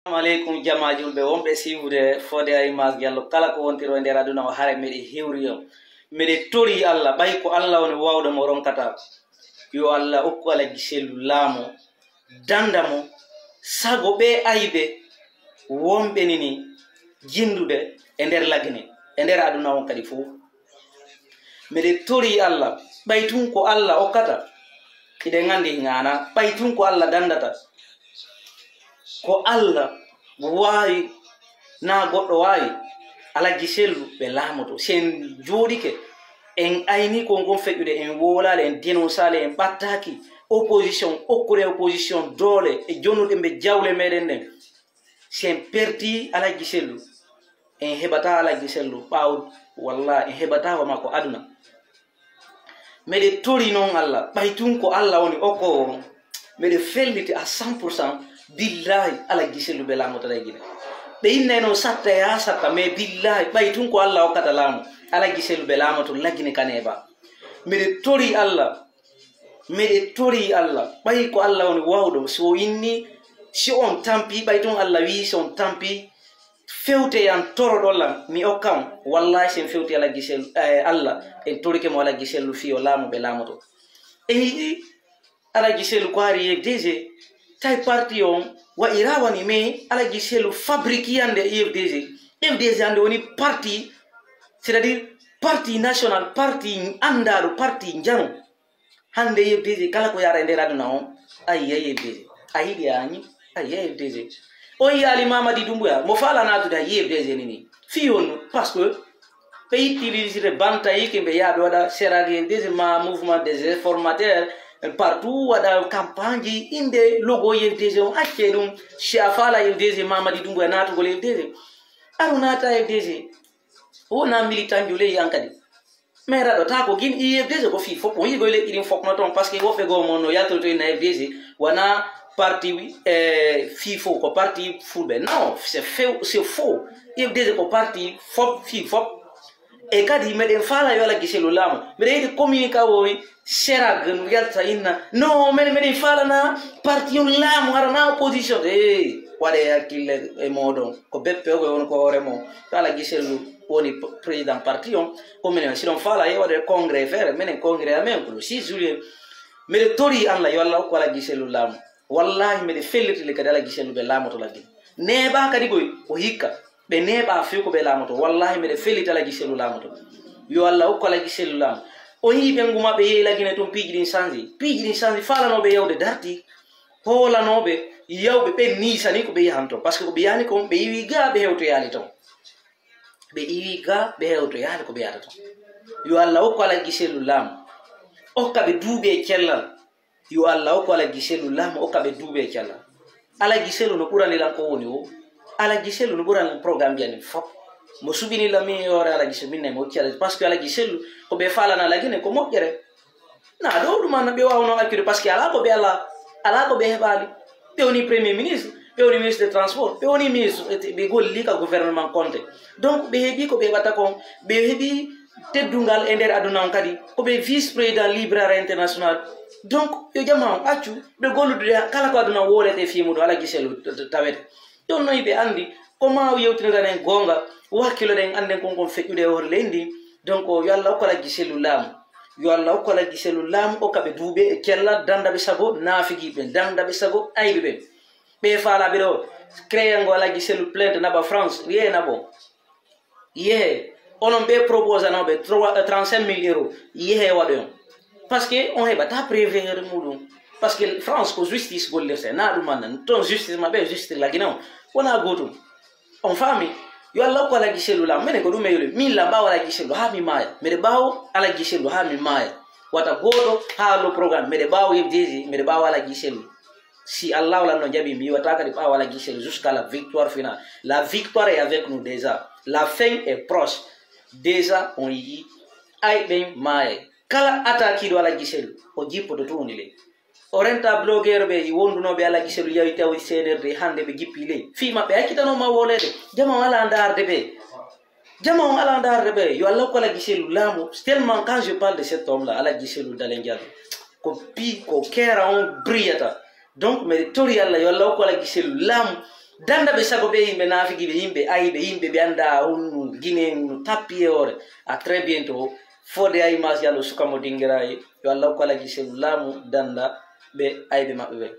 Assalamualaikum jama julbe wonbe siwude fode ay mas yallo kala ko wontiro nder aduna o hare mede hewriyo mede tori Allah bay ko Allah woni wawdo mo ronkata yo Allah okku ala giselu lamo dandamo sago be aybe wonbe nini jindude e nder lagine e nder aduna on kadi fu mede tori Allah baytun ko Allah okata ide ngandi ngana baytun ko Allah dandata ko Allah wawi na goddo wawi ala giselu be lamoto sen jodike en ayni ko ngon fejude en wolale en dénonçale en battaki opposition okure opposition dole e jonude be jawle meden den sen perdi ala giselu en hebata ala giselu baw wallahi en hebata wa mako aduna mede tori non Allah baytun ko Allah woni oko mede felliti à 100% billahi ala giselu be lamoto dagina be inne no satta ya satta me billahi baytun ko Allah o kata lamu ala giselu be lamoto lagine kaneba mede tori Allah bay ko Allah woni wawdo so inni si on tampi baytun Allah wi so on tampi fewte yan torodolam mi okam wallahi sen fewte ala giselu Allah en tori ke mo ala giselu fi o lamu be lamoto e ala giselu ko ari deje tay parti on wa irawani me ala giselu fabrikiande FDG ande woni parti c'est-à-dire parti national parti andaro parti njano hande FDG kala ko yara nder aduna on ay FDG ayidi ani ay FDG o yali Mamadi Doumbouya mo fala na tuda FDG nini fiyon parce que pays utiliser banta yike be yabe wada serage FDG ma mouvement des informateurs partout wada campagne inde logo FDG on accelum shafala FDG Mamadi Doumbouya natu gol FDG arunata FDG wona militant jule yankadi mais rado ta ko gin FDG ko fi fop on yigole idin fop no ton parce que wofe go mono yalto to na FDG wana parti FIFO ko parti fulbe non c'est faux FDG ko parti fop fi fop e kadi meden fala yo la giselu lamo mede communica wowi serag no yalta inna no meden fala na parti on lamo arana opposition wade hakille e modon ko beppe won ko remo kala giselu woni président parti on ko menen si don fala e wade congrès faire menen congrès amen ko 6 juillet mede tori Allah yo Allah ko la giselu lamo wallahi mede felliti le kadala giselu be lamo to lagi neba kadi boy o hikka be neba fi ko be lamoto wallahi mede felita la giselu lamoto yo Allah ko la giselu lam o yibe nguma be ye lagine ton piji din sanzi fala no be yawde darti hola no be yawbe be ni sani ko be yanto parce que ko be yani ko be yiga be hewto yali ton be yiga be hewto yali ko be yata ton yo Allah ko la giselu lam o ka be dube cellal yo Allah ko la giselu lam o ka be dube cellal ala giselu no kurani lan ko woni o ala giselu no buran programme biani fop mo subini la mi ora ala giselu minne mo tiala parce que ala giselu ko be fala na lagine ko mojjere na do dum na be wawno akiri parce que ala ko be hebali be woni premier ministre be woni ministre des transports be woni ministre be golli ka gouvernement Conté donc be hebi ko be bata ko be hebi teddungal e nder aduna on kadi ko be vice président libraire international donc yo jama accu be gollude kala ko aduna wolete fi mudo ala giselu tawete don noy be andi comment yewtinira den gonga wakilo den anden kon fejude hor lendi donc yo Allah ko la giselu lam o kabe dube e kella danda be sago nafigi be danda be sago aybe be fala be do créer ngo la giselu plainte na ba France rien na bon onon be propose na be 35 000 euros wado parce que on heba ta prévenir mudum parce que France ko justice golle se na dum man ton justice ma be justice la ginaw wona goto on fami yo Allah ko la giselu la mene ko dum yele min la ba wala giselu ha mi maya mede bawo ala giselu ha mi maya wata goto ha lo programme mede bawo FDG mede bawo ala giselu si Allah wala no jabi mi wata ka di bawo ala giselu jusqu'à la victoire finale la victoire est avec nous déjà la fin est proche déjà on y ay ben maya kala attaque do ala giselu o jippo to tunile orenta blogger be wonduno be ala giselu yawi tawi CNRD hande be jippile fi mabbe akitano ma wolede jama wala ndarde be yo Allah ko la giselu lamu tellement quand je parle de cet homme là ala giselu dalengal ko kera on brillata donc mais tori Allah yo Allah ko la giselu lamu danda be sago be yimbe nafiki be yimbe aybe yimbe be anda on Guinée no tappi e ore a très bientôt fode ay mas yallo sukamo dingira yo Allah ko la gisel lamu danda be aybe mabbe